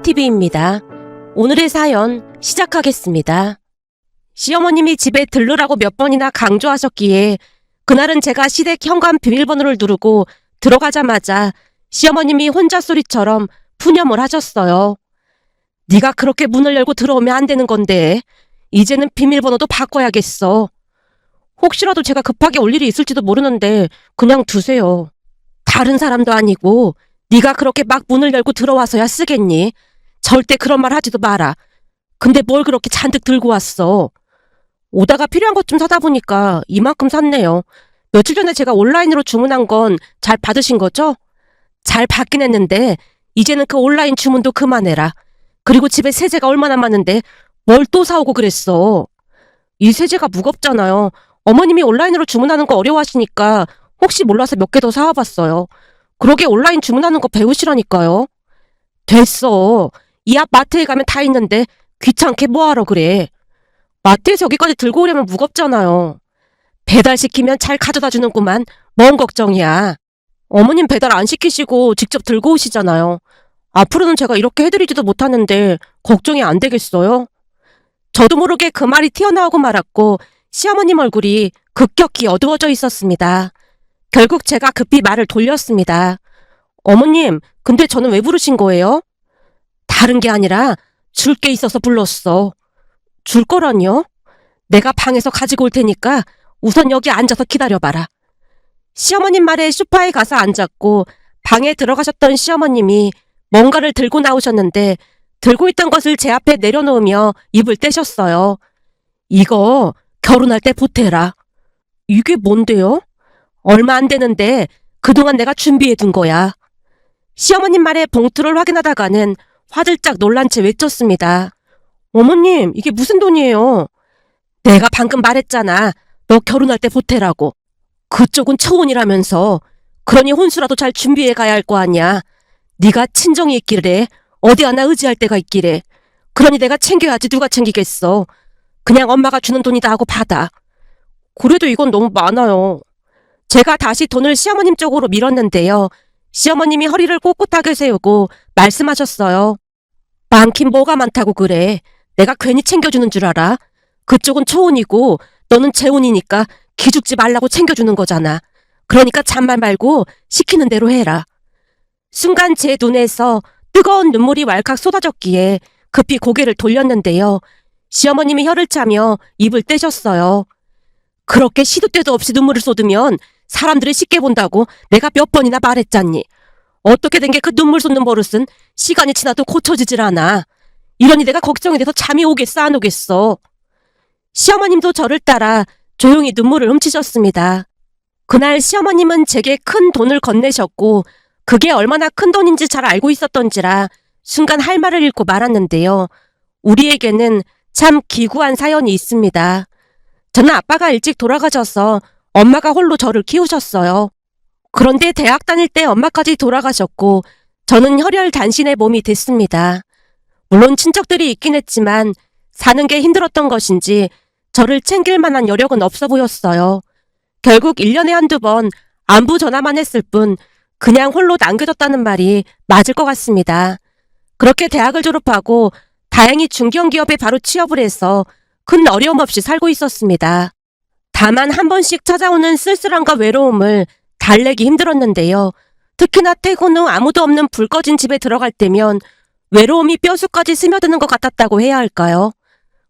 TV입니다. 오늘의 사연 시작하겠습니다. 시어머님이 집에 들르라고 몇 번이나 강조하셨기에 그날은 제가 시댁 현관 비밀번호를 누르고 들어가자마자 시어머님이 혼자 소리처럼 푸념을 하셨어요. 네가 그렇게 문을 열고 들어오면 안 되는 건데 이제는 비밀번호도 바꿔야겠어. 혹시라도 제가 급하게 올 일이 있을지도 모르는데 그냥 두세요. 다른 사람도 아니고 네가 그렇게 막 문을 열고 들어와서야 쓰겠니? 절대 그런 말 하지도 마라. 근데 뭘 그렇게 잔뜩 들고 왔어? 오다가 필요한 것 좀 사다 보니까 이만큼 샀네요. 며칠 전에 제가 온라인으로 주문한 건 잘 받으신 거죠? 잘 받긴 했는데 이제는 그 온라인 주문도 그만해라. 그리고 집에 세제가 얼마나 많은데 뭘 또 사오고 그랬어. 이 세제가 무겁잖아요. 어머님이 온라인으로 주문하는 거 어려워하시니까 혹시 몰라서 몇 개 더 사와봤어요. 그러게 온라인 주문하는 거 배우시라니까요. 됐어. 이 앞 마트에 가면 다 있는데 귀찮게 뭐하러 그래. 마트에서 여기까지 들고 오려면 무겁잖아요. 배달시키면 잘 가져다 주는구만. 뭔 걱정이야. 어머님 배달 안 시키시고 직접 들고 오시잖아요. 앞으로는 제가 이렇게 해드리지도 못하는데 걱정이 안 되겠어요? 저도 모르게 그 말이 튀어나오고 말았고 시어머님 얼굴이 급격히 어두워져 있었습니다. 결국 제가 급히 말을 돌렸습니다. 어머님, 근데 저는 왜 부르신 거예요? 다른 게 아니라 줄 게 있어서 불렀어. 줄 거라니요? 내가 방에서 가지고 올 테니까 우선 여기 앉아서 기다려봐라. 시어머님 말에 소파에 가서 앉았고 방에 들어가셨던 시어머님이 뭔가를 들고 나오셨는데 들고 있던 것을 제 앞에 내려놓으며 입을 떼셨어요. 이거 결혼할 때 보태라. 이게 뭔데요? 얼마 안 되는데 그동안 내가 준비해 둔 거야. 시어머님 말에 봉투를 확인하다가는 화들짝 놀란 채 외쳤습니다. 어머님, 이게 무슨 돈이에요? 내가 방금 말했잖아. 너 결혼할 때 보태라고. 그쪽은 초혼이라면서. 그러니 혼수라도 잘 준비해 가야 할 거 아니야. 네가 친정이 있길래 어디 하나 의지할 데가 있길래. 그러니 내가 챙겨야지 누가 챙기겠어. 그냥 엄마가 주는 돈이다 하고 받아. 그래도 이건 너무 많아요. 제가 다시 돈을 시어머님 쪽으로 밀었는데요. 시어머님이 허리를 꼿꼿하게 세우고 말씀하셨어요. 많긴 뭐가 많다고 그래. 내가 괜히 챙겨주는 줄 알아. 그쪽은 초혼이고 너는 재혼이니까 기죽지 말라고 챙겨주는 거잖아. 그러니까 잔말 말고 시키는 대로 해라. 순간 제 눈에서 뜨거운 눈물이 왈칵 쏟아졌기에 급히 고개를 돌렸는데요. 시어머님이 혀를 차며 입을 떼셨어요. 그렇게 시도 때도 없이 눈물을 쏟으면 사람들이 쉽게 본다고 내가 몇 번이나 말했잖니. 어떻게 된 게 그 눈물 쏟는 버릇은 시간이 지나도 고쳐지질 않아. 이러니 내가 걱정이 돼서 잠이 오겠어 안 오겠어. 시어머님도 저를 따라 조용히 눈물을 훔치셨습니다. 그날 시어머님은 제게 큰 돈을 건네셨고 그게 얼마나 큰 돈인지 잘 알고 있었던지라 순간 할 말을 잃고 말았는데요. 우리에게는 참 기구한 사연이 있습니다. 저는 아빠가 일찍 돌아가셔서 엄마가 홀로 저를 키우셨어요. 그런데 대학 다닐 때 엄마까지 돌아가셨고 저는 혈혈단신의 몸이 됐습니다. 물론 친척들이 있긴 했지만 사는 게 힘들었던 것인지 저를 챙길 만한 여력은 없어 보였어요. 결국 1년에 한두 번 안부 전화만 했을 뿐 그냥 홀로 남겨졌다는 말이 맞을 것 같습니다. 그렇게 대학을 졸업하고 다행히 중견기업에 바로 취업을 해서 큰 어려움 없이 살고 있었습니다. 다만 한 번씩 찾아오는 쓸쓸함과 외로움을 달래기 힘들었는데요. 특히나 퇴근 후 아무도 없는 불 꺼진 집에 들어갈 때면 외로움이 뼛속까지 스며드는 것 같았다고 해야 할까요?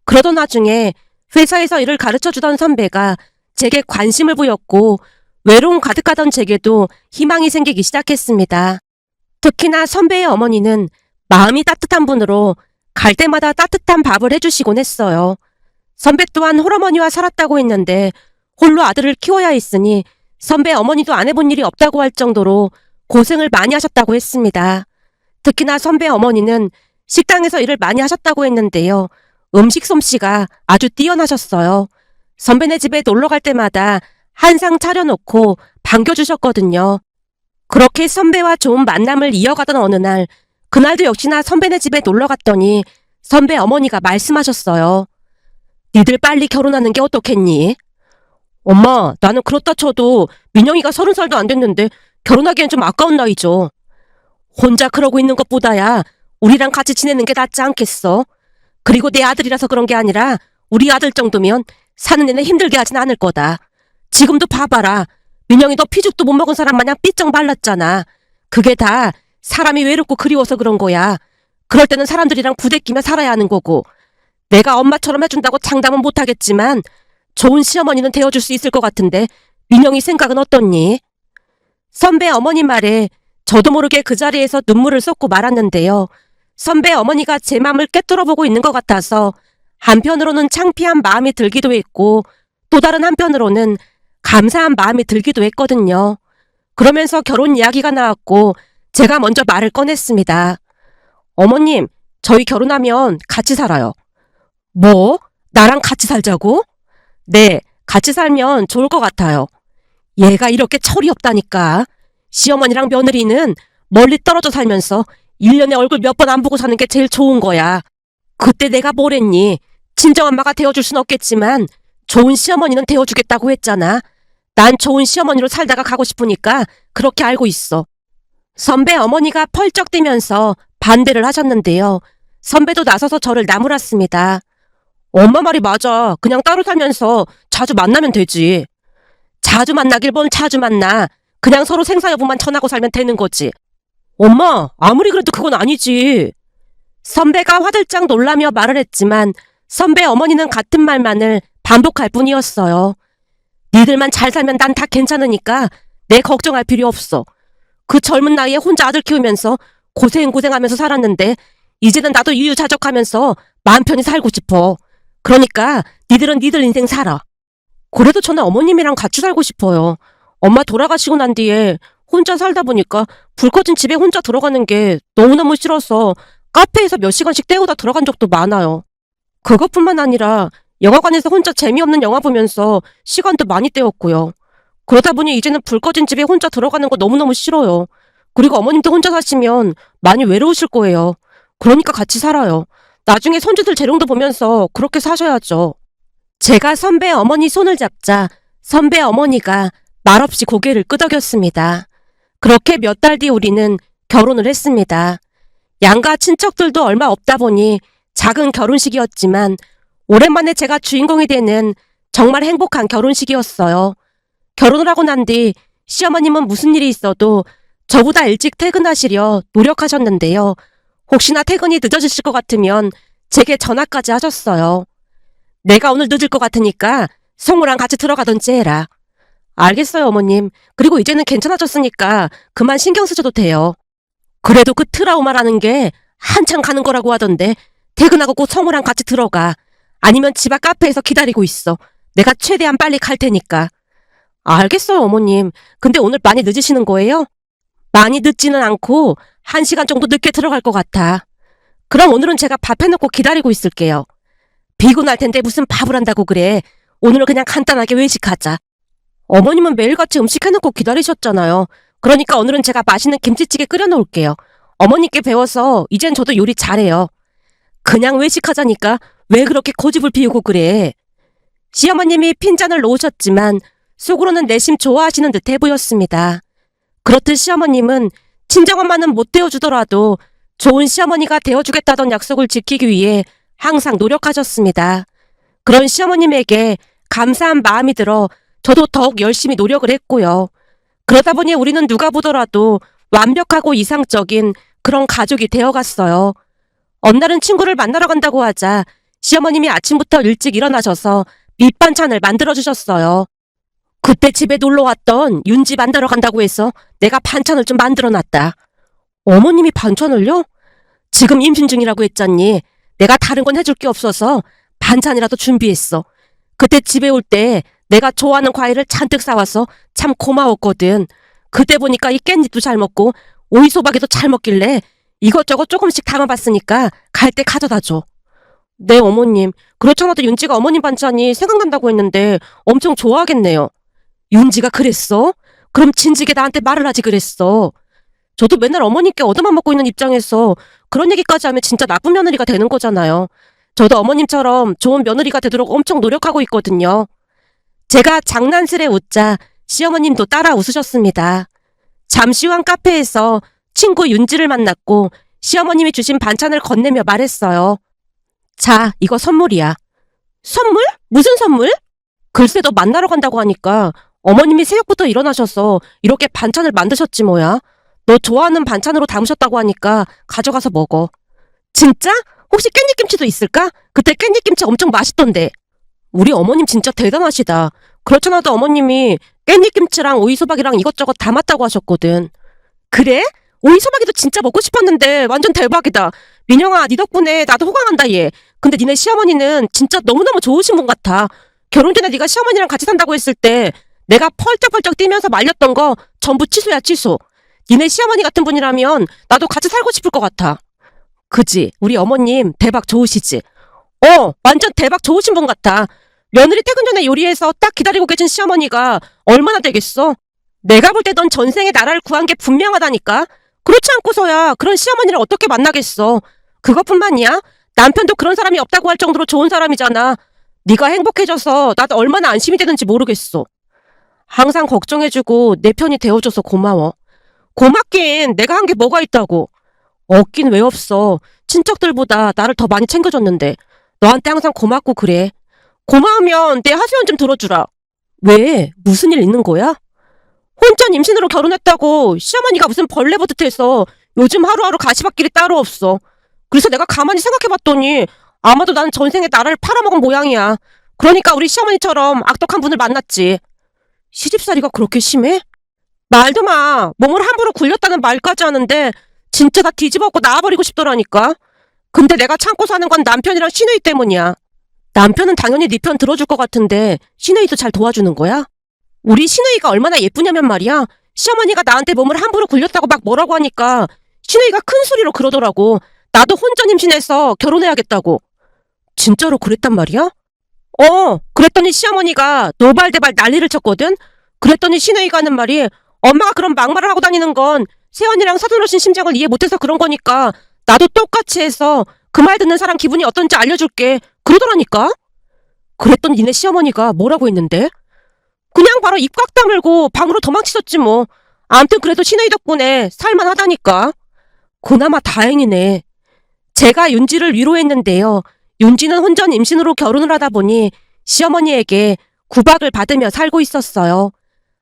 그러던 와중에 회사에서 일을 가르쳐주던 선배가 제게 관심을 보였고 외로움 가득하던 제게도 희망이 생기기 시작했습니다. 특히나 선배의 어머니는 마음이 따뜻한 분으로 갈 때마다 따뜻한 밥을 해주시곤 했어요. 선배 또한 홀어머니와 살았다고 했는데 홀로 아들을 키워야 했으니 선배 어머니도 안 해본 일이 없다고 할 정도로 고생을 많이 하셨다고 했습니다. 특히나 선배 어머니는 식당에서 일을 많이 하셨다고 했는데요. 음식 솜씨가 아주 뛰어나셨어요. 선배네 집에 놀러 갈 때마다 한상 차려놓고 반겨주셨거든요. 그렇게 선배와 좋은 만남을 이어가던 어느 날, 그날도 역시나 선배네 집에 놀러 갔더니 선배 어머니가 말씀하셨어요. 니들 빨리 결혼하는 게 어떻겠니? 엄마, 나는 그렇다 쳐도 민영이가 30살도 안 됐는데 결혼하기엔 좀 아까운 나이죠. 혼자 그러고 있는 것보다야 우리랑 같이 지내는 게 낫지 않겠어? 그리고 내 아들이라서 그런 게 아니라 우리 아들 정도면 사는 내내 힘들게 하진 않을 거다. 지금도 봐봐라. 민영이 너 피죽도 못 먹은 사람 마냥 삐쩍 말랐잖아. 그게 다 사람이 외롭고 그리워서 그런 거야. 그럴 때는 사람들이랑 부대끼며 살아야 하는 거고. 내가 엄마처럼 해준다고 장담은 못하겠지만 좋은 시어머니는 되어줄 수 있을 것 같은데 민영이 생각은 어떻니? 선배 어머니 말에 저도 모르게 그 자리에서 눈물을 쏟고 말았는데요. 선배 어머니가 제 맘을 꿰뚫어보고 있는 것 같아서 한편으로는 창피한 마음이 들기도 했고 또 다른 한편으로는 감사한 마음이 들기도 했거든요. 그러면서 결혼 이야기가 나왔고 제가 먼저 말을 꺼냈습니다. 어머님, 저희 결혼하면 같이 살아요. 뭐? 나랑 같이 살자고? 네, 같이 살면 좋을 것 같아요. 얘가 이렇게 철이 없다니까. 시어머니랑 며느리는 멀리 떨어져 살면서 1년에 얼굴 몇 번 안 보고 사는 게 제일 좋은 거야. 그때 내가 뭘 했니? 친정엄마가 되어줄 순 없겠지만 좋은 시어머니는 되어주겠다고 했잖아. 난 좋은 시어머니로 살다가 가고 싶으니까 그렇게 알고 있어. 선배 어머니가 펄쩍 뛰면서 반대를 하셨는데요. 선배도 나서서 저를 나무랐습니다. 엄마 말이 맞아. 그냥 따로 살면서 자주 만나면 되지. 자주 만나길 뭔 자주 만나. 그냥 서로 생사 여부만 전하고 살면 되는 거지. 엄마, 아무리 그래도 그건 아니지. 선배가 화들짝 놀라며 말을 했지만 선배 어머니는 같은 말만을 반복할 뿐이었어요. 니들만 잘 살면 난 다 괜찮으니까 내 걱정할 필요 없어. 그 젊은 나이에 혼자 아들 키우면서 고생하면서 살았는데 이제는 나도 유유자적하면서 마음 편히 살고 싶어. 그러니까 니들은 니들 인생 살아. 그래도 저는 어머님이랑 같이 살고 싶어요. 엄마 돌아가시고 난 뒤에 혼자 살다 보니까 불 꺼진 집에 혼자 들어가는 게 너무너무 싫어서 카페에서 몇 시간씩 때우다 들어간 적도 많아요. 그것뿐만 아니라 영화관에서 혼자 재미없는 영화 보면서 시간도 많이 때웠고요. 그러다 보니 이제는 불 꺼진 집에 혼자 들어가는 거 너무너무 싫어요. 그리고 어머님도 혼자 사시면 많이 외로우실 거예요. 그러니까 같이 살아요. 나중에 손주들 재롱도 보면서 그렇게 사셔야죠. 제가 선배 어머니 손을 잡자 선배 어머니가 말없이 고개를 끄덕였습니다. 그렇게 몇 달 뒤 우리는 결혼을 했습니다. 양가 친척들도 얼마 없다 보니 작은 결혼식이었지만 오랜만에 제가 주인공이 되는 정말 행복한 결혼식이었어요. 결혼을 하고 난 뒤 시어머님은 무슨 일이 있어도 저보다 일찍 퇴근하시려 노력하셨는데요. 혹시나 퇴근이 늦어지실 것 같으면 제게 전화까지 하셨어요. 내가 오늘 늦을 것 같으니까 성우랑 같이 들어가던지 해라. 알겠어요, 어머님. 그리고 이제는 괜찮아졌으니까 그만 신경 쓰셔도 돼요. 그래도 그 트라우마라는 게 한참 가는 거라고 하던데 퇴근하고 꼭 성우랑 같이 들어가. 아니면 집 앞 카페에서 기다리고 있어. 내가 최대한 빨리 갈 테니까. 알겠어요, 어머님. 근데 오늘 많이 늦으시는 거예요? 많이 늦지는 않고 1시간 정도 늦게 들어갈 것 같아. 그럼 오늘은 제가 밥 해놓고 기다리고 있을게요. 피곤할 텐데 무슨 밥을 한다고 그래. 오늘은 그냥 간단하게 외식하자. 어머님은 매일같이 음식 해놓고 기다리셨잖아요. 그러니까 오늘은 제가 맛있는 김치찌개 끓여놓을게요. 어머니께 배워서 이젠 저도 요리 잘해요. 그냥 외식하자니까 왜 그렇게 고집을 피우고 그래. 시어머님이 핀잔을 놓으셨지만 속으로는 내심 좋아하시는 듯해 보였습니다. 그렇듯 시어머님은 친정엄마는 못 되어주더라도 좋은 시어머니가 되어주겠다던 약속을 지키기 위해 항상 노력하셨습니다. 그런 시어머님에게 감사한 마음이 들어 저도 더욱 열심히 노력을 했고요. 그러다 보니 우리는 누가 보더라도 완벽하고 이상적인 그런 가족이 되어갔어요. 어느 날은 친구를 만나러 간다고 하자 시어머님이 아침부터 일찍 일어나셔서 밑반찬을 만들어주셨어요. 그때 집에 놀러왔던 윤지 만나러 간다고 해서 내가 반찬을 좀 만들어놨다. 어머님이 반찬을요? 지금 임신 중이라고 했잖니. 내가 다른 건 해줄 게 없어서 반찬이라도 준비했어. 그때 집에 올 때 내가 좋아하는 과일을 잔뜩 사와서 참 고마웠거든. 그때 보니까 이 깻잎도 잘 먹고 오이소박이도 잘 먹길래 이것저것 조금씩 담아봤으니까 갈 때 가져다 줘. 네, 어머님. 그렇잖아도 윤지가 어머님 반찬이 생각난다고 했는데 엄청 좋아하겠네요. 윤지가 그랬어? 그럼 진지게 나한테 말을 하지 그랬어. 저도 맨날 어머님께 얻어만 먹고 있는 입장에서 그런 얘기까지 하면 진짜 나쁜 며느리가 되는 거잖아요. 저도 어머님처럼 좋은 며느리가 되도록 엄청 노력하고 있거든요. 제가 장난스레 웃자 시어머님도 따라 웃으셨습니다. 잠시 후 한 카페에서 친구 윤지를 만났고 시어머님이 주신 반찬을 건네며 말했어요. 자, 이거 선물이야. 선물? 무슨 선물? 글쎄 너 만나러 간다고 하니까 어머님이 새벽부터 일어나셔서 이렇게 반찬을 만드셨지 뭐야. 너 좋아하는 반찬으로 담으셨다고 하니까 가져가서 먹어. 진짜? 혹시 깻잎김치도 있을까? 그때 깻잎김치 엄청 맛있던데. 우리 어머님 진짜 대단하시다. 그렇잖아도 어머님이 깻잎김치랑 오이소박이랑 이것저것 담았다고 하셨거든. 그래? 오이소박이도 진짜 먹고 싶었는데 완전 대박이다. 민영아, 네 덕분에 나도 호강한다 얘. 근데 니네 시어머니는 진짜 너무너무 좋으신 분 같아. 결혼 전에 네가 시어머니랑 같이 산다고 했을 때 내가 펄쩍펄쩍 뛰면서 말렸던 거 전부 취소야 취소. 니네 시어머니 같은 분이라면 나도 같이 살고 싶을 것 같아. 그지? 우리 어머님 대박 좋으시지? 완전 대박 좋으신 분 같아. 며느리 퇴근 전에 요리해서 딱 기다리고 계신 시어머니가 얼마나 되겠어? 내가 볼 때 넌 전생에 나라를 구한 게 분명하다니까? 그렇지 않고서야 그런 시어머니를 어떻게 만나겠어? 그것뿐만이야? 남편도 그런 사람이 없다고 할 정도로 좋은 사람이잖아. 네가 행복해져서 나도 얼마나 안심이 되는지 모르겠어. 항상 걱정해주고 내 편이 되어줘서 고마워. 고맙긴 내가 한 게 뭐가 있다고. 없긴 왜 없어. 친척들보다 나를 더 많이 챙겨줬는데 너한테 항상 고맙고 그래. 고마우면 내 하소연 좀 들어주라. 왜? 무슨 일 있는 거야? 혼전 임신으로 결혼했다고 시어머니가 무슨 벌레 보듯 해서 요즘 하루하루 가시밭길이 따로 없어. 그래서 내가 가만히 생각해봤더니 아마도 난 전생에 나를 팔아먹은 모양이야. 그러니까 우리 시어머니처럼 악독한 분을 만났지. 시집살이가 그렇게 심해? 말도 마. 몸을 함부로 굴렸다는 말까지 하는데 진짜 다 뒤집어엎고 나와버리고 싶더라니까. 근데 내가 참고 사는 건 남편이랑 시누이 때문이야. 남편은 당연히 네 편 들어줄 것 같은데 시누이도 잘 도와주는 거야? 우리 시누이가 얼마나 예쁘냐면 말이야. 시어머니가 나한테 몸을 함부로 굴렸다고 막 뭐라고 하니까 시누이가 큰 소리로 그러더라고. 나도 혼전 임신해서 결혼해야겠다고. 진짜로 그랬단 말이야? 그랬더니 시어머니가 노발대발 난리를 쳤거든? 그랬더니 시누이가 하는 말이 엄마가 그런 막말을 하고 다니는 건 새언니랑 서두르신 심정을 이해 못해서 그런 거니까 나도 똑같이 해서 그 말 듣는 사람 기분이 어떤지 알려줄게. 그러더라니까? 그랬더니 니네 시어머니가 뭐라고 했는데? 그냥 바로 입 꽉 다물고 방으로 도망치셨지 뭐. 암튼 그래도 시누이 덕분에 살만하다니까. 그나마 다행이네. 제가 윤지를 위로했는데요. 윤지는 혼전 임신으로 결혼을 하다 보니 시어머니에게 구박을 받으며 살고 있었어요.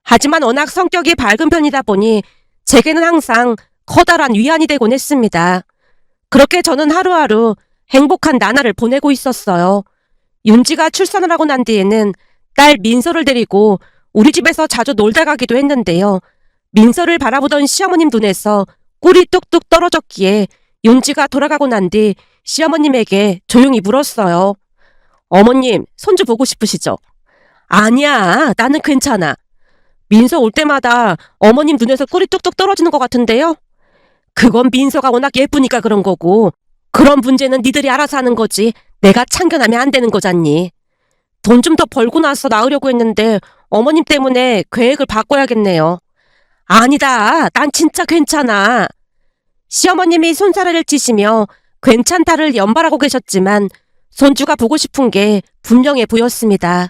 하지만 워낙 성격이 밝은 편이다 보니 제게는 항상 커다란 위안이 되곤 했습니다. 그렇게 저는 하루하루 행복한 나날을 보내고 있었어요. 윤지가 출산을 하고 난 뒤에는 딸 민서를 데리고 우리 집에서 자주 놀다 가기도 했는데요. 민서를 바라보던 시어머님 눈에서 꿀이 뚝뚝 떨어졌기에 윤지가 돌아가고 난 뒤 시어머님에게 조용히 물었어요. 어머님, 손주 보고 싶으시죠? 아니야, 나는 괜찮아. 민서 올 때마다 어머님 눈에서 꿀이 뚝뚝 떨어지는 것 같은데요? 그건 민서가 워낙 예쁘니까 그런 거고 그런 문제는 니들이 알아서 하는 거지 내가 참견하면 안 되는 거잖니. 돈 좀 더 벌고 나서 낳으려고 했는데 어머님 때문에 계획을 바꿔야겠네요. 아니다, 난 진짜 괜찮아. 시어머님이 손사래를 치시며 괜찮다를 연발하고 계셨지만 손주가 보고 싶은 게 분명해 보였습니다.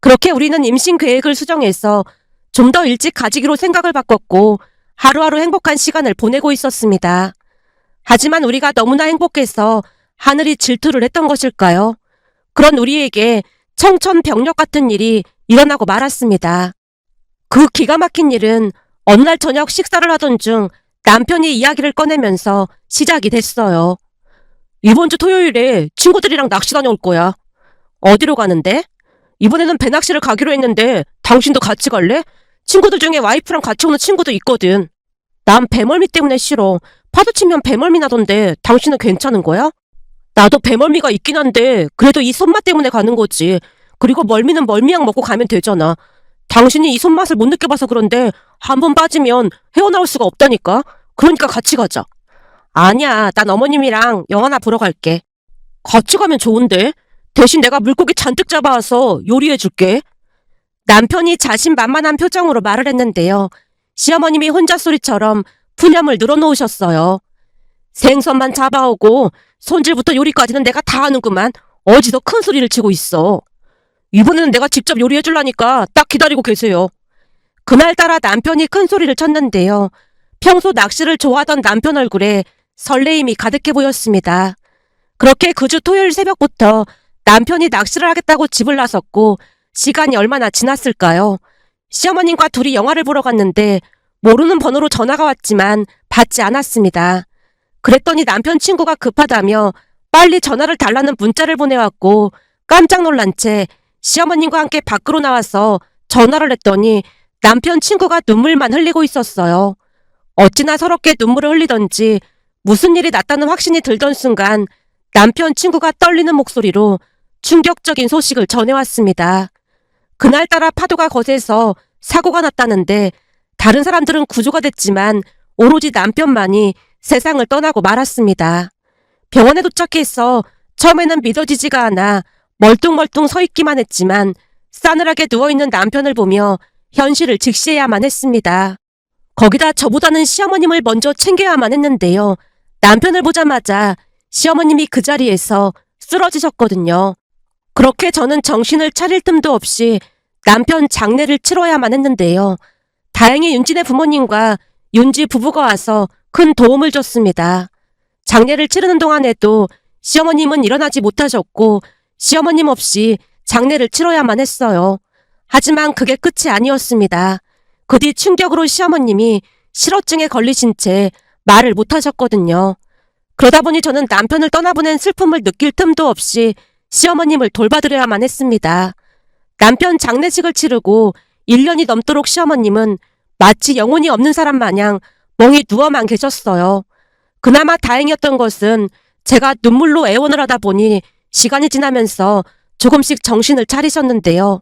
그렇게 우리는 임신 계획을 수정해서 좀 더 일찍 가지기로 생각을 바꿨고 하루하루 행복한 시간을 보내고 있었습니다. 하지만 우리가 너무나 행복해서 하늘이 질투를 했던 것일까요? 그런 우리에게 청천벽력 같은 일이 일어나고 말았습니다. 그 기가 막힌 일은 어느 날 저녁 식사를 하던 중 남편이 이야기를 꺼내면서 시작이 됐어요. 이번 주 토요일에 친구들이랑 낚시 다녀올 거야. 어디로 가는데? 이번에는 배낚시를 가기로 했는데 당신도 같이 갈래? 친구들 중에 와이프랑 같이 오는 친구도 있거든. 난 배멀미 때문에 싫어. 파도 치면 배멀미 나던데 당신은 괜찮은 거야? 나도 배멀미가 있긴 한데 그래도 이 손맛 때문에 가는 거지. 그리고 멀미는 멀미약 먹고 가면 되잖아. 당신이 이 손맛을 못 느껴봐서 그런데 한 번 빠지면 헤어나올 수가 없다니까. 그러니까 같이 가자. 아니야, 난 어머님이랑 영화나 보러 갈게. 같이 가면 좋은데. 대신 내가 물고기 잔뜩 잡아와서 요리해줄게. 남편이 자신만만한 표정으로 말을 했는데요. 시어머님이 혼자 소리처럼 푸념을 늘어놓으셨어요. 생선만 잡아오고 손질부터 요리까지는 내가 다 하는구만. 어디서 큰 소리를 치고 있어. 이번에는 내가 직접 요리해줄라니까 딱 기다리고 계세요. 그날따라 남편이 큰 소리를 쳤는데요. 평소 낚시를 좋아하던 남편 얼굴에 설레임이 가득해 보였습니다. 그렇게 그 주 토요일 새벽부터 남편이 낚시를 하겠다고 집을 나섰고 시간이 얼마나 지났을까요? 시어머님과 둘이 영화를 보러 갔는데 모르는 번호로 전화가 왔지만 받지 않았습니다. 그랬더니 남편 친구가 급하다며 빨리 전화를 달라는 문자를 보내왔고 깜짝 놀란 채 시어머님과 함께 밖으로 나와서 전화를 했더니 남편 친구가 눈물만 흘리고 있었어요. 어찌나 서럽게 눈물을 흘리던지 무슨 일이 났다는 확신이 들던 순간 남편 친구가 떨리는 목소리로 충격적인 소식을 전해왔습니다. 그날따라 파도가 거세서 사고가 났다는데 다른 사람들은 구조가 됐지만 오로지 남편만이 세상을 떠나고 말았습니다. 병원에 도착해서 처음에는 믿어지지가 않아 멀뚱멀뚱 서 있기만 했지만 싸늘하게 누워있는 남편을 보며 현실을 직시해야만 했습니다. 거기다 저보다는 시어머님을 먼저 챙겨야만 했는데요. 남편을 보자마자 시어머님이 그 자리에서 쓰러지셨거든요. 그렇게 저는 정신을 차릴 틈도 없이 남편 장례를 치러야만 했는데요. 다행히 윤진의 부모님과 윤지 부부가 와서 큰 도움을 줬습니다. 장례를 치르는 동안에도 시어머님은 일어나지 못하셨고 시어머님 없이 장례를 치러야만 했어요. 하지만 그게 끝이 아니었습니다. 그 뒤 충격으로 시어머님이 실어증에 걸리신 채 말을 못하셨거든요. 그러다 보니 저는 남편을 떠나보낸 슬픔을 느낄 틈도 없이 시어머님을 돌봐드려야만 했습니다. 남편 장례식을 치르고 1년이 넘도록 시어머님은 마치 영혼이 없는 사람 마냥 멍이 누워만 계셨어요. 그나마 다행이었던 것은 제가 눈물로 애원을 하다 보니 시간이 지나면서 조금씩 정신을 차리셨는데요.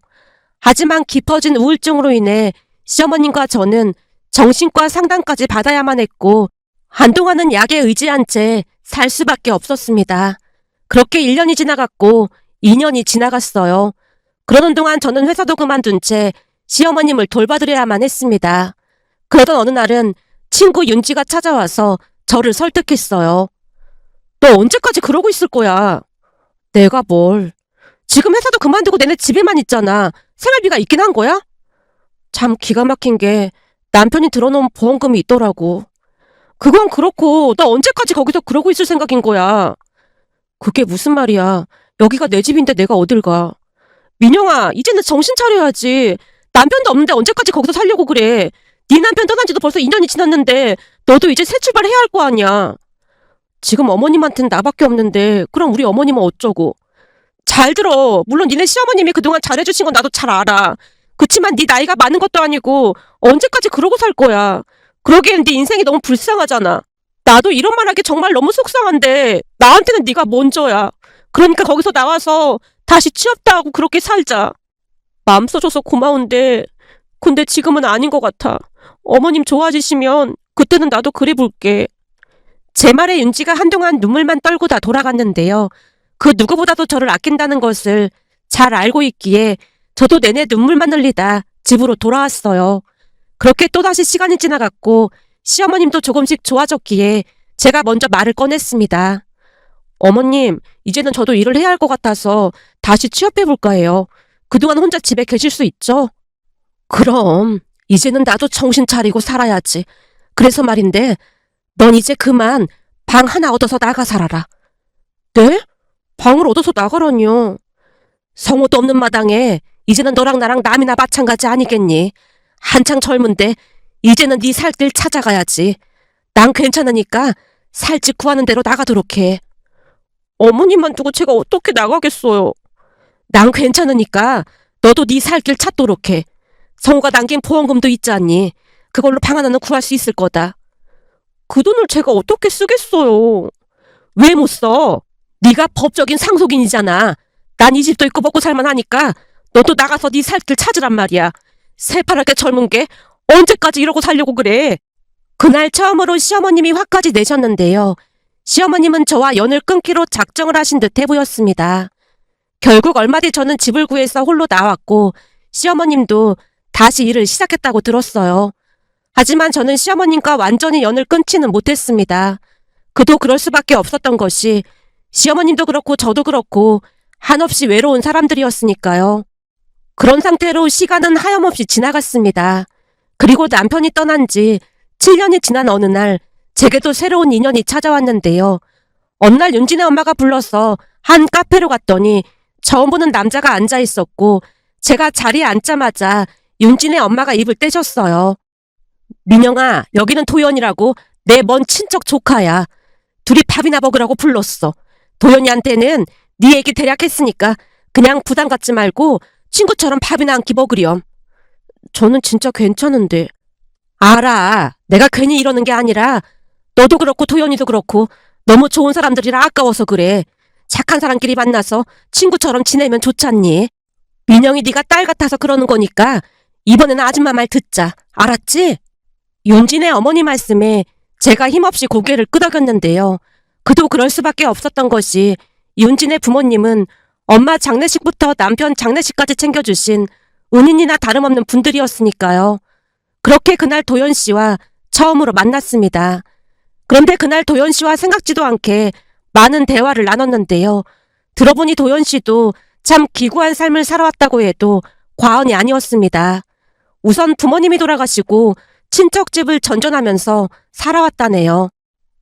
하지만 깊어진 우울증으로 인해 시어머님과 저는 정신과 상담까지 받아야만 했고 한동안은 약에 의지한 채 살 수밖에 없었습니다. 그렇게 1년이 지나갔고 2년이 지나갔어요. 그러는 동안 저는 회사도 그만둔 채 시어머님을 돌봐드려야만 했습니다. 그러던 어느 날은 친구 윤지가 찾아와서 저를 설득했어요. 너 언제까지 그러고 있을 거야? 내가 뭘. 지금 회사도 그만두고 내내 집에만 있잖아. 생활비가 있긴 한 거야? 참 기가 막힌 게 남편이 들어놓은 보험금이 있더라고. 그건 그렇고 너 언제까지 거기서 그러고 있을 생각인 거야? 그게 무슨 말이야. 여기가 내 집인데 내가 어딜 가. 민영아, 이제는 정신 차려야지. 남편도 없는데 언제까지 거기서 살려고 그래. 네 남편 떠난 지도 벌써 2년이 지났는데 너도 이제 새 출발해야 할 거 아니야. 지금 어머님한테는 나밖에 없는데 그럼 우리 어머님은 어쩌고. 잘 들어. 물론 니네 시어머님이 그동안 잘해주신 건 나도 잘 알아. 그치만 네 나이가 많은 것도 아니고 언제까지 그러고 살 거야. 그러기엔 네 인생이 너무 불쌍하잖아. 나도 이런 말 하기 정말 너무 속상한데 나한테는 네가 먼저야. 그러니까 거기서 나와서 다시 취업도 하고 그렇게 살자. 마음 써줘서 고마운데 근데 지금은 아닌 것 같아. 어머님 좋아지시면 그때는 나도 그래 볼게. 제 말에 윤지가 한동안 눈물만 떨고 다 돌아갔는데요. 그 누구보다도 저를 아낀다는 것을 잘 알고 있기에 저도 내내 눈물만 흘리다 집으로 돌아왔어요. 그렇게 또다시 시간이 지나갔고 시어머님도 조금씩 좋아졌기에 제가 먼저 말을 꺼냈습니다. 어머님, 이제는 저도 일을 해야 할 것 같아서 다시 취업해볼까 해요. 그동안 혼자 집에 계실 수 있죠? 그럼 이제는 나도 정신 차리고 살아야지. 그래서 말인데 넌 이제 그만 방 하나 얻어서 나가 살아라. 네? 방을 얻어서 나가라니요. 성우도 없는 마당에 이제는 너랑 나랑 남이나 마찬가지 아니겠니? 한창 젊은데 이제는 네 살 길 찾아가야지. 난 괜찮으니까 살집 구하는 대로 나가도록 해. 어머님만 두고 제가 어떻게 나가겠어요. 난 괜찮으니까 너도 네 살 길 찾도록 해. 성우가 남긴 보험금도 있지 않니? 그걸로 방 하나는 구할 수 있을 거다. 그 돈을 제가 어떻게 쓰겠어요. 왜 못 써? 네가 법적인 상속인이잖아. 난 이 집도 있고 먹고 살만하니까 너도 나가서 네 살 길 찾으란 말이야. 새파랗게 젊은 게 언제까지 이러고 살려고 그래. 그날 처음으로 시어머님이 화까지 내셨는데요. 시어머님은 저와 연을 끊기로 작정을 하신 듯해 보였습니다. 결국 얼마 뒤 저는 집을 구해서 홀로 나왔고 시어머님도 다시 일을 시작했다고 들었어요. 하지만 저는 시어머님과 완전히 연을 끊지는 못했습니다. 그도 그럴 수밖에 없었던 것이 시어머님도 그렇고 저도 그렇고 한없이 외로운 사람들이었으니까요. 그런 상태로 시간은 하염없이 지나갔습니다. 그리고 남편이 떠난 지 7년이 지난 어느 날 제게도 새로운 인연이 찾아왔는데요. 어느 날 윤진의 엄마가 불러서 한 카페로 갔더니 처음 보는 남자가 앉아 있었고 제가 자리에 앉자마자 윤진의 엄마가 입을 떼셨어요. 민영아, 여기는 도연이라고 내 먼 친척 조카야. 둘이 밥이나 먹으라고 불렀어. 도연이한테는 네 얘기 대략 했으니까 그냥 부담 갖지 말고 친구처럼 밥이나 한 끼 먹으렴. 저는 진짜 괜찮은데. 알아. 내가 괜히 이러는 게 아니라 너도 그렇고 도연이도 그렇고 너무 좋은 사람들이라 아까워서 그래. 착한 사람끼리 만나서 친구처럼 지내면 좋잖니. 민영이 네가 딸 같아서 그러는 거니까 이번에는 아줌마 말 듣자. 알았지? 윤진의 어머니 말씀에 제가 힘없이 고개를 끄덕였는데요. 그도 그럴 수밖에 없었던 것이 윤진의 부모님은 엄마 장례식부터 남편 장례식까지 챙겨주신 은인이나 다름없는 분들이었으니까요. 그렇게 그날 도연 씨와 처음으로 만났습니다. 그런데 그날 도연 씨와 생각지도 않게 많은 대화를 나눴는데요. 들어보니 도연 씨도 참 기구한 삶을 살아왔다고 해도 과언이 아니었습니다. 우선 부모님이 돌아가시고 친척집을 전전하면서 살아왔다네요.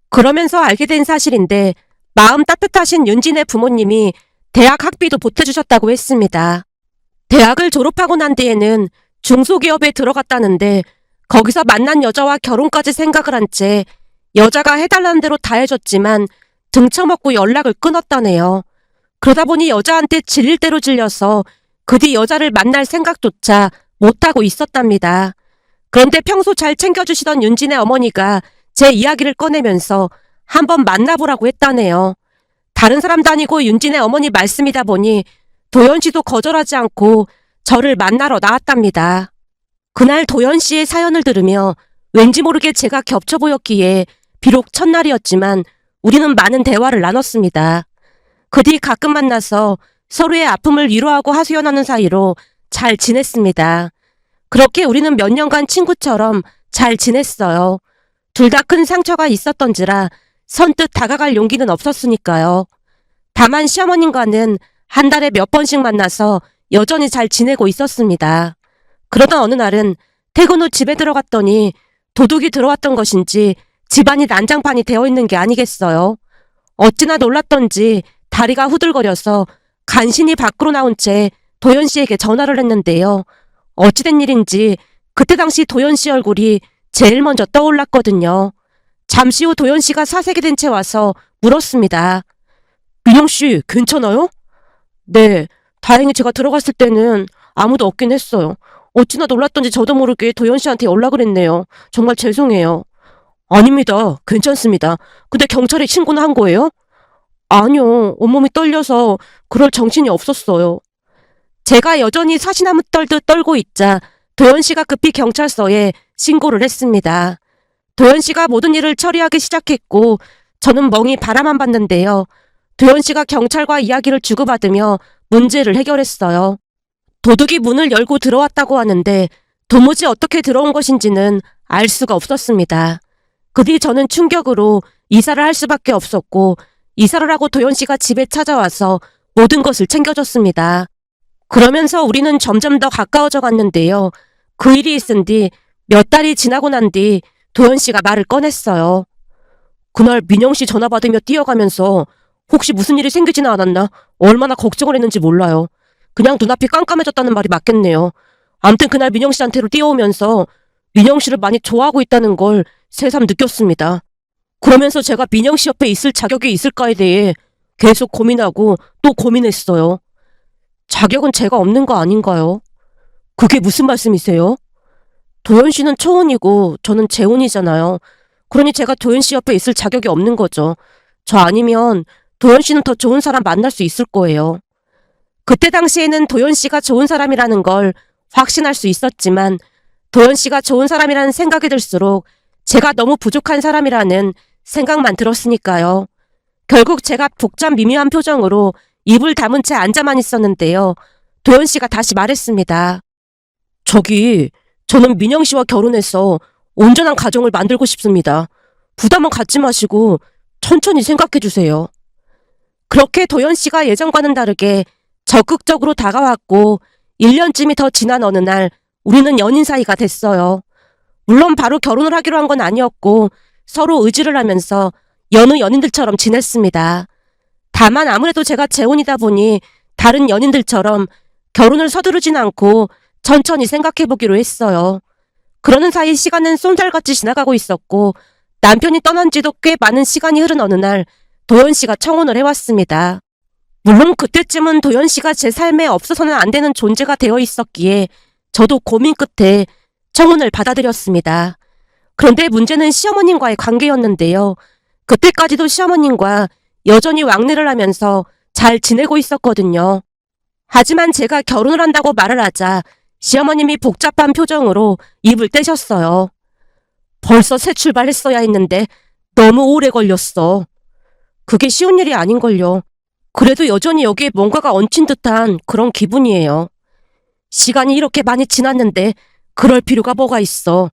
그러면서 알게 된 사실인데 마음 따뜻하신 윤진의 부모님이 대학 학비도 보태주셨다고 했습니다. 대학을 졸업하고 난 뒤에는 중소기업에 들어갔다는데 거기서 만난 여자와 결혼까지 생각을 한 채 여자가 해달라는 대로 다 해줬지만 등쳐먹고 연락을 끊었다네요. 그러다 보니 여자한테 질릴 대로 질려서 그 뒤 여자를 만날 생각조차 못하고 있었답니다. 그런데 평소 잘 챙겨주시던 윤진의 어머니가 제 이야기를 꺼내면서 한번 만나보라고 했다네요. 다른 사람도 아니고 윤진의 어머니 말씀이다 보니 도연 씨도 거절하지 않고 저를 만나러 나왔답니다. 그날 도연 씨의 사연을 들으며 왠지 모르게 제가 겹쳐 보였기에 비록 첫날이었지만 우리는 많은 대화를 나눴습니다. 그 뒤 가끔 만나서 서로의 아픔을 위로하고 하소연하는 사이로 잘 지냈습니다. 그렇게 우리는 몇 년간 친구처럼 잘 지냈어요. 둘 다 큰 상처가 있었던지라 선뜻 다가갈 용기는 없었으니까요. 다만 시어머님과는 한 달에 몇 번씩 만나서 여전히 잘 지내고 있었습니다. 그러던 어느 날은 퇴근 후 집에 들어갔더니 도둑이 들어왔던 것인지 집안이 난장판이 되어 있는 게 아니겠어요. 어찌나 놀랐던지 다리가 후들거려서 간신히 밖으로 나온 채 도연 씨에게 전화를 했는데요. 어찌된 일인지 그때 당시 도연 씨 얼굴이 제일 먼저 떠올랐거든요. 잠시 후 도연 씨가 사색이 된 채 와서 물었습니다. 민영 씨, 괜찮아요? 네, 다행히 제가 들어갔을 때는 아무도 없긴 했어요. 어찌나 놀랐던지 저도 모르게 도연 씨한테 연락을 했네요. 정말 죄송해요. 아닙니다. 괜찮습니다. 근데 경찰에 신고는 한 거예요? 아니요. 온몸이 떨려서 그럴 정신이 없었어요. 제가 여전히 사시나무 떨듯 떨고 있자 도연 씨가 급히 경찰서에 신고를 했습니다. 도연 씨가 모든 일을 처리하기 시작했고 저는 멍이 바라만 봤는데요. 도연 씨가 경찰과 이야기를 주고받으며 문제를 해결했어요. 도둑이 문을 열고 들어왔다고 하는데 도무지 어떻게 들어온 것인지는 알 수가 없었습니다. 그 뒤 저는 충격으로 이사를 할 수밖에 없었고 이사를 하고 도연 씨가 집에 찾아와서 모든 것을 챙겨줬습니다. 그러면서 우리는 점점 더 가까워져 갔는데요. 그 일이 있은 뒤 몇 달이 지나고 난 뒤 도연 씨가 말을 꺼냈어요. 그날 민영 씨 전화 받으며 뛰어가면서 혹시 무슨 일이 생기지는 않았나 얼마나 걱정을 했는지 몰라요. 그냥 눈앞이 깜깜해졌다는 말이 맞겠네요. 암튼 그날 민영 씨한테로 뛰어오면서 민영 씨를 많이 좋아하고 있다는 걸 새삼 느꼈습니다. 그러면서 제가 민영 씨 옆에 있을 자격이 있을까에 대해 계속 고민하고 또 고민했어요. 자격은 제가 없는 거 아닌가요? 그게 무슨 말씀이세요? 도연 씨는 초혼이고 저는 재혼이잖아요. 그러니 제가 도연 씨 옆에 있을 자격이 없는 거죠. 저 아니면 도연 씨는 더 좋은 사람 만날 수 있을 거예요. 그때 당시에는 도연 씨가 좋은 사람이라는 걸 확신할 수 있었지만 도연 씨가 좋은 사람이라는 생각이 들수록 제가 너무 부족한 사람이라는 생각만 들었으니까요. 결국 제가 복잡 미묘한 표정으로 입을 다문 채 앉아만 있었는데요. 도연 씨가 다시 말했습니다. 저는 민영 씨와 결혼해서 온전한 가정을 만들고 싶습니다. 부담은 갖지 마시고 천천히 생각해 주세요. 그렇게 도연 씨가 예전과는 다르게 적극적으로 다가왔고 1년쯤이 더 지난 어느 날 우리는 연인 사이가 됐어요. 물론 바로 결혼을 하기로 한 건 아니었고 서로 의지를 하면서 여느 연인들처럼 지냈습니다. 다만 아무래도 제가 재혼이다 보니 다른 연인들처럼 결혼을 서두르진 않고 천천히 생각해보기로 했어요. 그러는 사이 시간은 쏜살같이 지나가고 있었고 남편이 떠난 지도 꽤 많은 시간이 흐른 어느 날 도연 씨가 청혼을 해왔습니다. 물론 그때쯤은 도연 씨가 제 삶에 없어서는 안 되는 존재가 되어 있었기에 저도 고민 끝에 청혼을 받아들였습니다. 그런데 문제는 시어머님과의 관계였는데요. 그때까지도 시어머님과 여전히 왕래를 하면서 잘 지내고 있었거든요. 하지만 제가 결혼을 한다고 말을 하자 시어머님이 복잡한 표정으로 입을 떼셨어요. 벌써 새 출발했어야 했는데 너무 오래 걸렸어. 그게 쉬운 일이 아닌걸요. 그래도 여전히 여기에 뭔가가 얹힌 듯한 그런 기분이에요. 시간이 이렇게 많이 지났는데 그럴 필요가 뭐가 있어.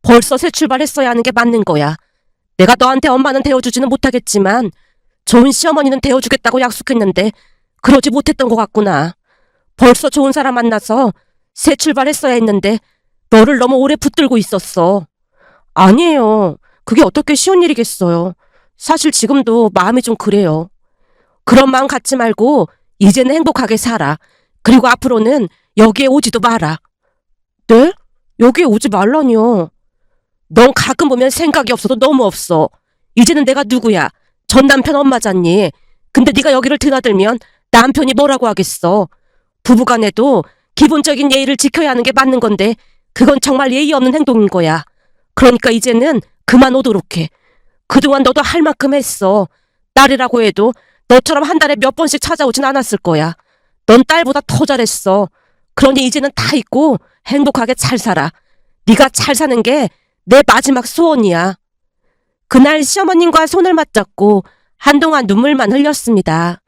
벌써 새 출발했어야 하는 게 맞는 거야. 내가 너한테 엄마는 되어주지는 못하겠지만 좋은 시어머니는 되어주겠다고 약속했는데 그러지 못했던 것 같구나. 벌써 좋은 사람 만나서 새 출발했어야 했는데 너를 너무 오래 붙들고 있었어. 아니에요. 그게 어떻게 쉬운 일이겠어요. 사실 지금도 마음이 좀 그래요. 그런 마음 갖지 말고 이제는 행복하게 살아. 그리고 앞으로는 여기에 오지도 마라. 네? 여기에 오지 말라니요. 넌 가끔 보면 생각이 없어도 너무 없어. 이제는 내가 누구야? 전 남편 엄마잖니. 근데 네가 여기를 드나들면 남편이 뭐라고 하겠어. 부부간에도 기본적인 예의를 지켜야 하는 게 맞는 건데 그건 정말 예의 없는 행동인 거야. 그러니까 이제는 그만 오도록 해. 그동안 너도 할 만큼 했어. 딸이라고 해도 너처럼 한 달에 몇 번씩 찾아오진 않았을 거야. 넌 딸보다 더 잘했어. 그러니 이제는 다 잊고 행복하게 잘 살아. 네가 잘 사는 게 내 마지막 소원이야. 그날 시어머님과 손을 맞잡고 한동안 눈물만 흘렸습니다.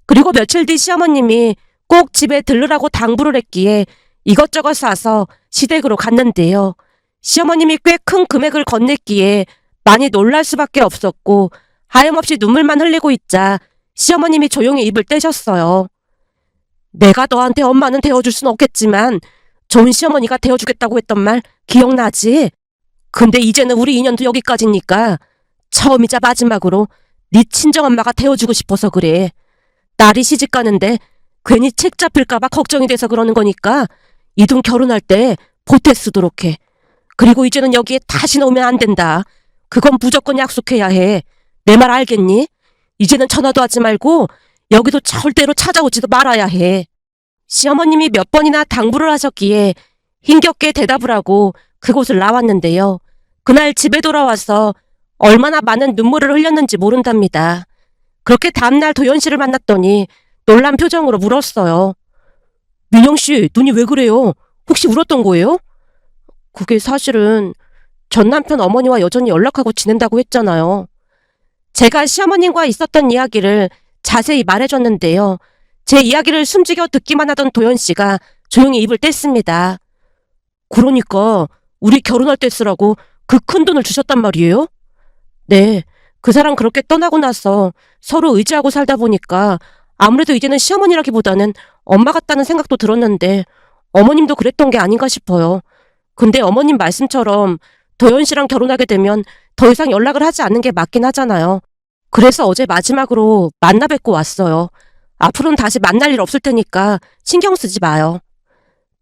그리고 며칠 뒤 시어머님이 꼭 집에 들르라고 당부를 했기에 이것저것 사서 시댁으로 갔는데요. 시어머님이 꽤 큰 금액을 건넸기에 많이 놀랄 수밖에 없었고 하염없이 눈물만 흘리고 있자 시어머님이 조용히 입을 떼셨어요. 내가 너한테 엄마는 되어줄 순 없겠지만 좋은 시어머니가 되어주겠다고 했던 말 기억나지? 근데 이제는 우리 인연도 여기까지니까 처음이자 마지막으로 네 친정엄마가 되어주고 싶어서 그래. 딸이 시집 가는데 괜히 책 잡힐까봐 걱정이 돼서 그러는 거니까 이 돈 결혼할 때 보태 쓰도록 해. 그리고 이제는 여기에 다시는 오면 안 된다. 그건 무조건 약속해야 해. 내 말 알겠니? 이제는 전화도 하지 말고 여기도 절대로 찾아오지도 말아야 해. 시어머님이 몇 번이나 당부를 하셨기에 힘겹게 대답을 하고 그곳을 나왔는데요. 그날 집에 돌아와서 얼마나 많은 눈물을 흘렸는지 모른답니다. 그렇게 다음날 도연 씨를 만났더니 놀란 표정으로 물었어요. 민영 씨, 눈이 왜 그래요? 혹시 울었던 거예요? 그게 사실은 전 남편 어머니와 여전히 연락하고 지낸다고 했잖아요. 제가 시어머님과 있었던 이야기를 자세히 말해줬는데요. 제 이야기를 숨지겨 듣기만 하던 도연 씨가 조용히 입을 뗐습니다. 그러니까 우리 결혼할 때 쓰라고 그 큰 돈을 주셨단 말이에요? 네, 그 사람 그렇게 떠나고 나서 서로 의지하고 살다 보니까 아무래도 이제는 시어머니라기보다는 엄마 같다는 생각도 들었는데 어머님도 그랬던 게 아닌가 싶어요. 근데 어머님 말씀처럼 도연 씨랑 결혼하게 되면 더 이상 연락을 하지 않는 게 맞긴 하잖아요. 그래서 어제 마지막으로 만나 뵙고 왔어요. 앞으로는 다시 만날 일 없을 테니까 신경 쓰지 마요.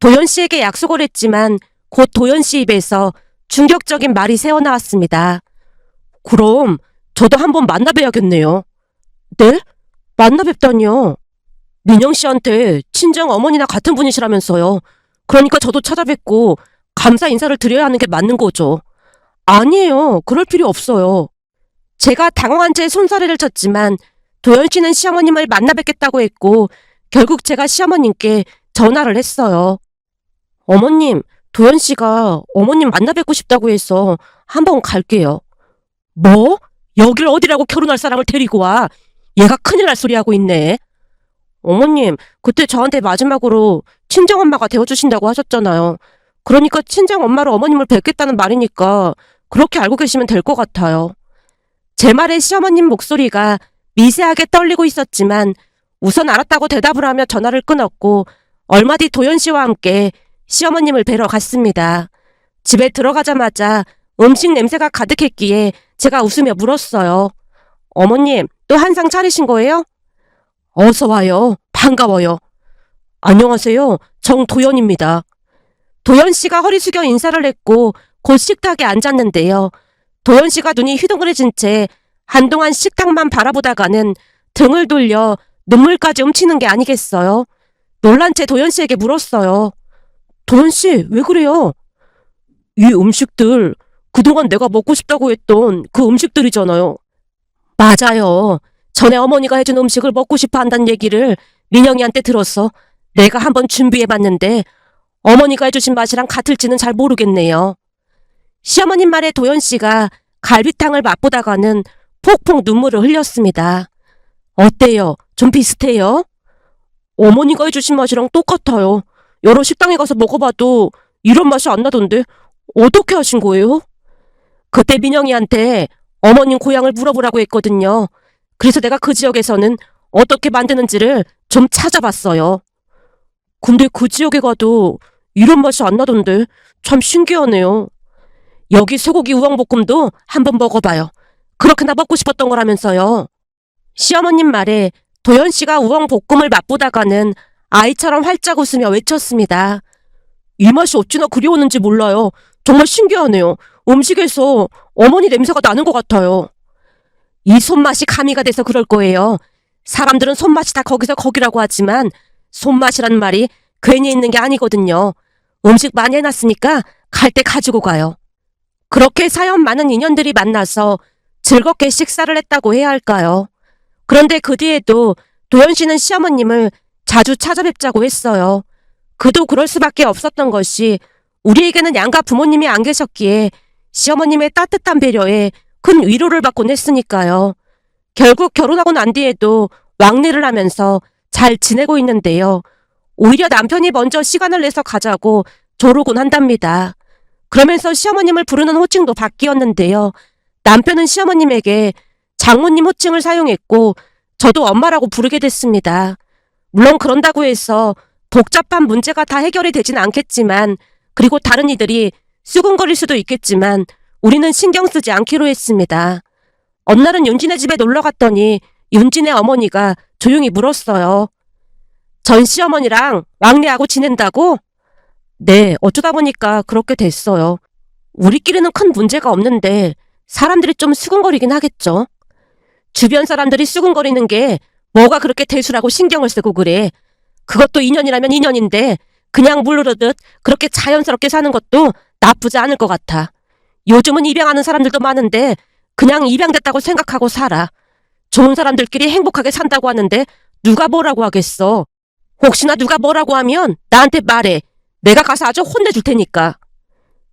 도연 씨에게 약속을 했지만 곧 도연 씨 입에서 충격적인 말이 새어나왔습니다. 그럼 저도 한번 만나 뵈야겠네요. 네? 만나 뵙다니요? 민영 씨한테 친정 어머니나 같은 분이시라면서요. 그러니까 저도 찾아뵙고 감사 인사를 드려야 하는 게 맞는 거죠. 아니에요. 그럴 필요 없어요. 제가 당황한 채 손사래를 쳤지만 도연 씨는 시어머님을 만나 뵙겠다고 했고 결국 제가 시어머님께 전화를 했어요. 어머님, 도연 씨가 어머님 만나 뵙고 싶다고 해서 한번 갈게요. 뭐? 여길 어디라고 결혼할 사람을 데리고 와? 얘가 큰일 날 소리 하고 있네. 어머님, 그때 저한테 마지막으로 친정엄마가 되어주신다고 하셨잖아요. 그러니까 친정엄마로 어머님을 뵙겠다는 말이니까 그렇게 알고 계시면 될 것 같아요. 제 말에 시어머님 목소리가 미세하게 떨리고 있었지만 우선 알았다고 대답을 하며 전화를 끊었고 얼마 뒤 도연 씨와 함께 시어머님을 뵈러 갔습니다. 집에 들어가자마자 음식 냄새가 가득했기에 제가 웃으며 물었어요. 어머님, 또 한상 차리신 거예요? 어서 와요. 반가워요. 안녕하세요. 정도연입니다. 도연 씨가 허리 숙여 인사를 했고 곧 식탁에 앉았는데요. 도연 씨가 눈이 휘둥그레진 채 한동안 식탁만 바라보다가는 등을 돌려 눈물까지 훔치는 게 아니겠어요. 놀란 채 도연 씨에게 물었어요. 도연 씨, 왜 그래요? 이 음식들, 그동안 내가 먹고 싶다고 했던 그 음식들이잖아요. 맞아요. 전에 어머니가 해준 음식을 먹고 싶어 한다는 얘기를 민영이한테 들었어. 내가 한번 준비해봤는데 어머니가 해주신 맛이랑 같을지는 잘 모르겠네요. 시어머님 말에 도연 씨가 갈비탕을 맛보다가는 폭폭 눈물을 흘렸습니다. 어때요? 좀 비슷해요? 어머니가 해주신 맛이랑 똑같아요. 여러 식당에 가서 먹어봐도 이런 맛이 안 나던데 어떻게 하신 거예요? 그때 민영이한테 어머님 고향을 물어보라고 했거든요. 그래서 내가 그 지역에서는 어떻게 만드는지를 좀 찾아봤어요. 근데 그 지역에 가도 이런 맛이 안 나던데 참 신기하네요. 여기 소고기 우엉볶음도 한번 먹어봐요. 그렇게나 먹고 싶었던 거라면서요. 시어머님 말에 도연 씨가 우엉볶음을 맛보다가는 아이처럼 활짝 웃으며 외쳤습니다. 이 맛이 어찌나 그리웠는지 몰라요. 정말 신기하네요. 음식에서 어머니 냄새가 나는 것 같아요. 이 손맛이 가미가 돼서 그럴 거예요. 사람들은 손맛이 다 거기서 거기라고 하지만 손맛이란 말이 괜히 있는 게 아니거든요. 음식 많이 해놨으니까 갈 때 가지고 가요. 그렇게 사연 많은 인연들이 만나서 즐겁게 식사를 했다고 해야 할까요? 그런데 그 뒤에도 도연 씨는 시어머님을 자주 찾아뵙자고 했어요. 그도 그럴 수밖에 없었던 것이 우리에게는 양가 부모님이 안 계셨기에 시어머님의 따뜻한 배려에 큰 위로를 받곤 했으니까요. 결국 결혼하고 난 뒤에도 왕래를 하면서 잘 지내고 있는데요. 오히려 남편이 먼저 시간을 내서 가자고 조르곤 한답니다. 그러면서 시어머님을 부르는 호칭도 바뀌었는데요. 남편은 시어머님에게 장모님 호칭을 사용했고 저도 엄마라고 부르게 됐습니다. 물론 그런다고 해서 복잡한 문제가 다 해결이 되진 않겠지만 그리고 다른 이들이 수군거릴 수도 있겠지만 우리는 신경 쓰지 않기로 했습니다. 어느 날은 윤진의 집에 놀러 갔더니 윤진의 어머니가 조용히 물었어요. 전 시어머니랑 왕래하고 지낸다고? 네, 어쩌다 보니까 그렇게 됐어요. 우리끼리는 큰 문제가 없는데 사람들이 좀 수군거리긴 하겠죠. 주변 사람들이 수군거리는 게 뭐가 그렇게 대수라고 신경을 쓰고 그래. 그것도 인연이라면 인연인데 그냥 물 흐르듯 그렇게 자연스럽게 사는 것도 나쁘지 않을 것 같아. 요즘은 입양하는 사람들도 많은데 그냥 입양됐다고 생각하고 살아. 좋은 사람들끼리 행복하게 산다고 하는데 누가 뭐라고 하겠어. 혹시나 누가 뭐라고 하면 나한테 말해. 내가 가서 아주 혼내줄 테니까.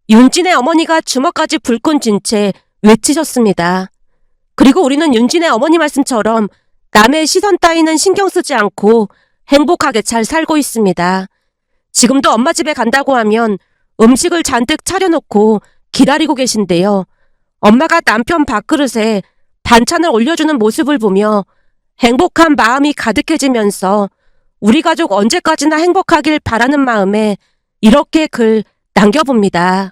윤진의 어머니가 주먹까지 불끈 쥔 채 외치셨습니다. 그리고 우리는 윤진의 어머니 말씀처럼 남의 시선 따위는 신경 쓰지 않고 행복하게 잘 살고 있습니다. 지금도 엄마 집에 간다고 하면 음식을 잔뜩 차려놓고 기다리고 계신데요. 엄마가 남편 밥그릇에 반찬을 올려주는 모습을 보며 행복한 마음이 가득해지면서 우리 가족 언제까지나 행복하길 바라는 마음에 이렇게 글 남겨봅니다.